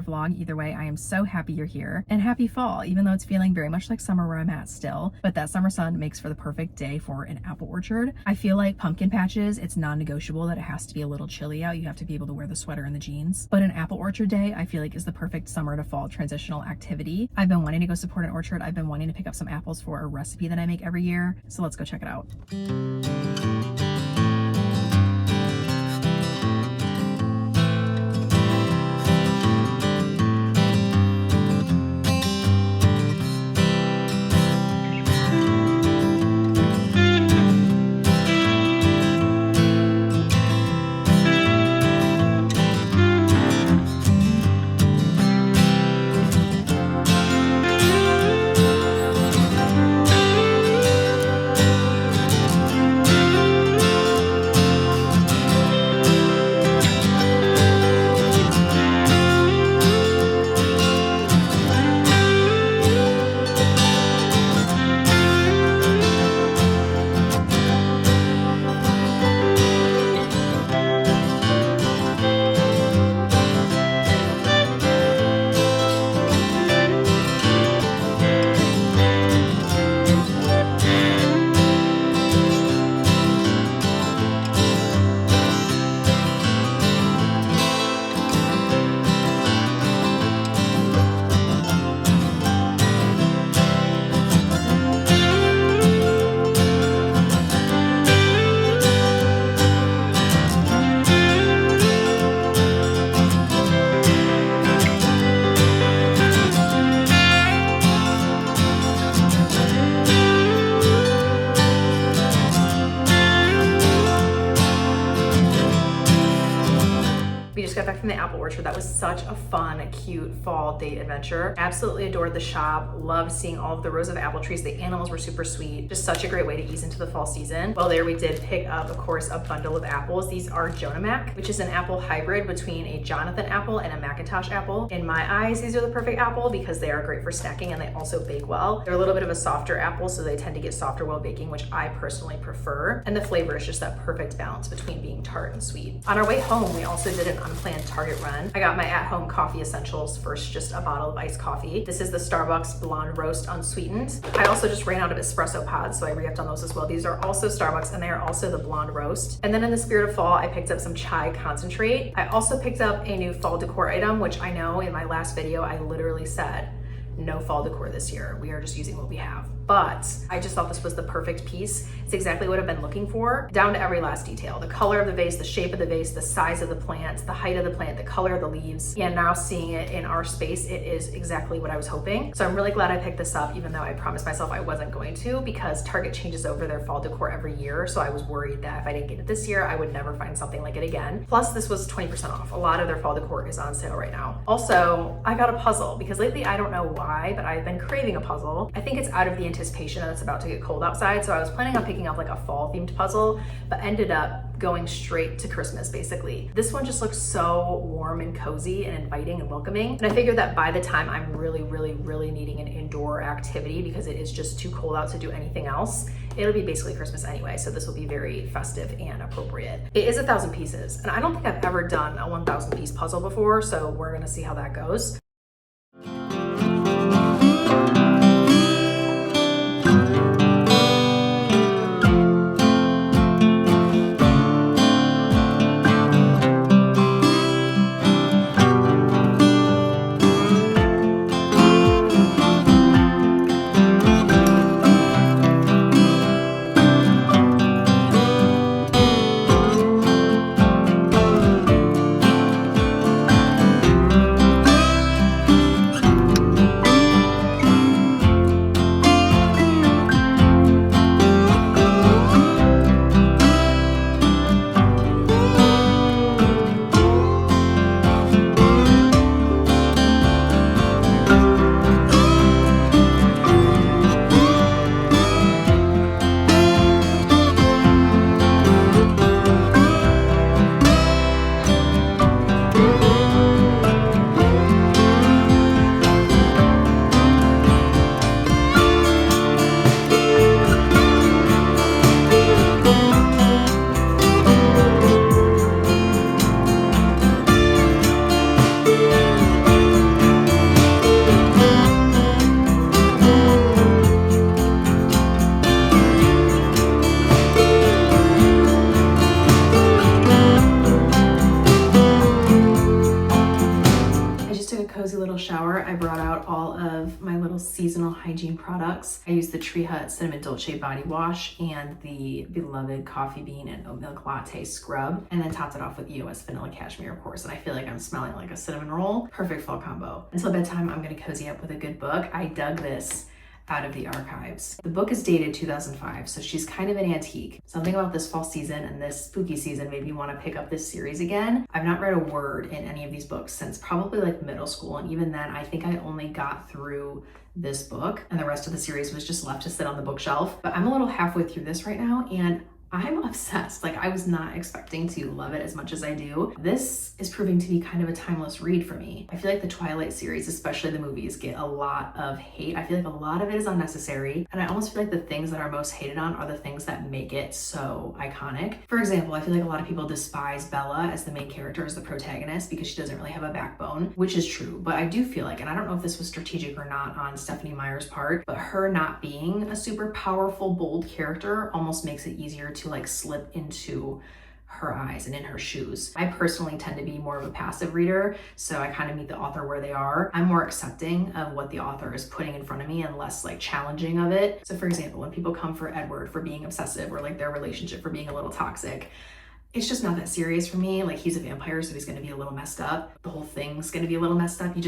another vlog. Either way, I am so happy you're here, and happy fall, even though it's feeling very much like summer where I'm at still. But that summer sun makes for the perfect day for an apple orchard. I feel like pumpkin patches, it's non-negotiable that it has to be a little chilly out. You have to be able to wear the sweater and the jeans. But an apple orchard day, I feel like is the perfect summer to fall transitional activity. I've been wanting to go support an orchard. I've been wanting to pick up some apples for a recipe that I make every year. So let's go check it out. We just got back from the apple orchard. That was such a fun, cute fall date adventure. Absolutely adored the shop. Loved seeing all of the rows of apple trees. The animals were super sweet. Just such a great way to ease into the fall season. While there, we did pick up, of course, a bundle of apples. These are Jonah Mac, which is an apple hybrid between a Jonathan apple and a Macintosh apple. In my eyes, these are the perfect apple because they are great for snacking and they also bake well. They're a little bit of a softer apple, so they tend to get softer while baking, which I personally prefer. And the flavor is just that perfect balance between being tart and sweet. On our way home, we also did an unplanned Target run. I got my at-home coffee essentials. First, just a bottle of iced coffee. This is the Starbucks Blonde Roast Unsweetened. I also just ran out of espresso pods, so I re-upped on those as well. These are also Starbucks, and they are also the Blonde Roast. And then in the spirit of fall, I picked up some chai concentrate. I also picked up a new fall decor item, which I know in my last video, I literally said, no fall decor this year. We are just using what we have. But I just thought this was the perfect piece. It's exactly what I've been looking for, down to every last detail. The color of the vase, the shape of the vase, the size of the plant, the height of the plant, the color of the leaves. And now seeing it in our space, it is exactly what I was hoping. So I'm really glad I picked this up, even though I promised myself I wasn't going to, because Target changes over their fall decor every year. So I was worried that if I didn't get it this year, I would never find something like it again. Plus, this was 20% off. A lot of their fall decor is on sale right now. Also, I got a puzzle because lately, I don't know why, but I've been craving a puzzle. I think it's out of the anticipation that it's about to get cold outside. So I was planning on picking up like a fall themed puzzle, but ended up going straight to Christmas basically. This one just looks so warm and cozy and inviting and welcoming. And I figured that by the time I'm really needing an indoor activity because it is just too cold out to do anything else, it'll be basically Christmas anyway. So this will be very festive and appropriate. It is 1,000 pieces. And I don't think I've ever done a 1,000 piece puzzle before. So we're gonna see how that goes. seasonal hygiene products. I use the Tree Hut Cinnamon Dolce Body Wash and the beloved Coffee Bean and Oat Milk Latte Scrub, and then topped it off with EOS Vanilla Cashmere, of course. And I feel like I'm smelling like a cinnamon roll. Perfect fall combo. Until bedtime, I'm gonna cozy up with a good book. I dug this out of the archives. The book is dated 2005, so she's kind of an antique. Something about this fall season and this spooky season made me want to pick up this series again. I've not read a word in any of these books since probably like middle school, and even then I think I only got through this book and the rest of the series was just left to sit on the bookshelf. But I'm a little halfway through this right now and I'm obsessed. Like, I was not expecting to love it as much as I do. This is proving to be kind of a timeless read for me. I feel like the Twilight series, especially the movies, get a lot of hate. I feel like a lot of it is unnecessary. And I almost feel like the things that are most hated on are the things that make it so iconic. For example, I feel like a lot of people despise Bella as the main character, as the protagonist, because she doesn't really have a backbone, which is true. But I do feel like, and I don't know if this was strategic or not on Stephenie Meyer's part, but her not being a super powerful, bold character almost makes it easier to like slip into her eyes and in her shoes. I personally tend to be more of a passive reader, so I kind of meet the author where they are. I'm more accepting of what the author is putting in front of me and less like challenging of it. So for example, when people come for Edward for being obsessive or like their relationship for being a little toxic, it's just not that serious for me. Like, he's a vampire, so he's gonna be a little messed up. The whole thing's gonna be a little messed up. You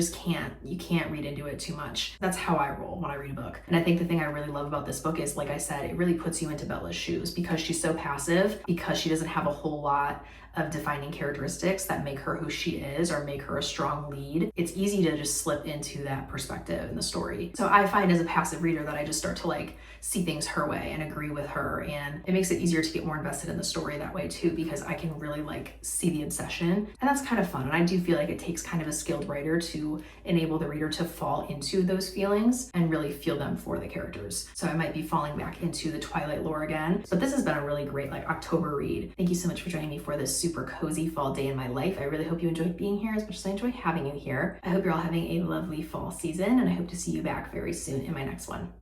can't read into it too much. That's how I roll when I read a book. And I think the thing I really love about this book is, like I said, it really puts you into Bella's shoes because she's so passive, because she doesn't have a whole lot of defining characteristics that make her who she is or make her a strong lead. It's easy to just slip into that perspective in the story. So I find as a passive reader that I just start to like see things her way and agree with her, and it makes it easier to get more invested in the story that way too, because I can really like see the obsession, and that's kind of fun. And I do feel like it takes kind of a skilled writer to enable the reader to fall into those feelings and really feel them for the characters. So I might be falling back into the Twilight lore again, but this has been a really great like October read. Thank you so much for joining me for this super cozy fall day in my life. I really hope you enjoyed being here as much as I enjoy having you here. I hope you're all having a lovely fall season, and I hope to see you back very soon in my next one.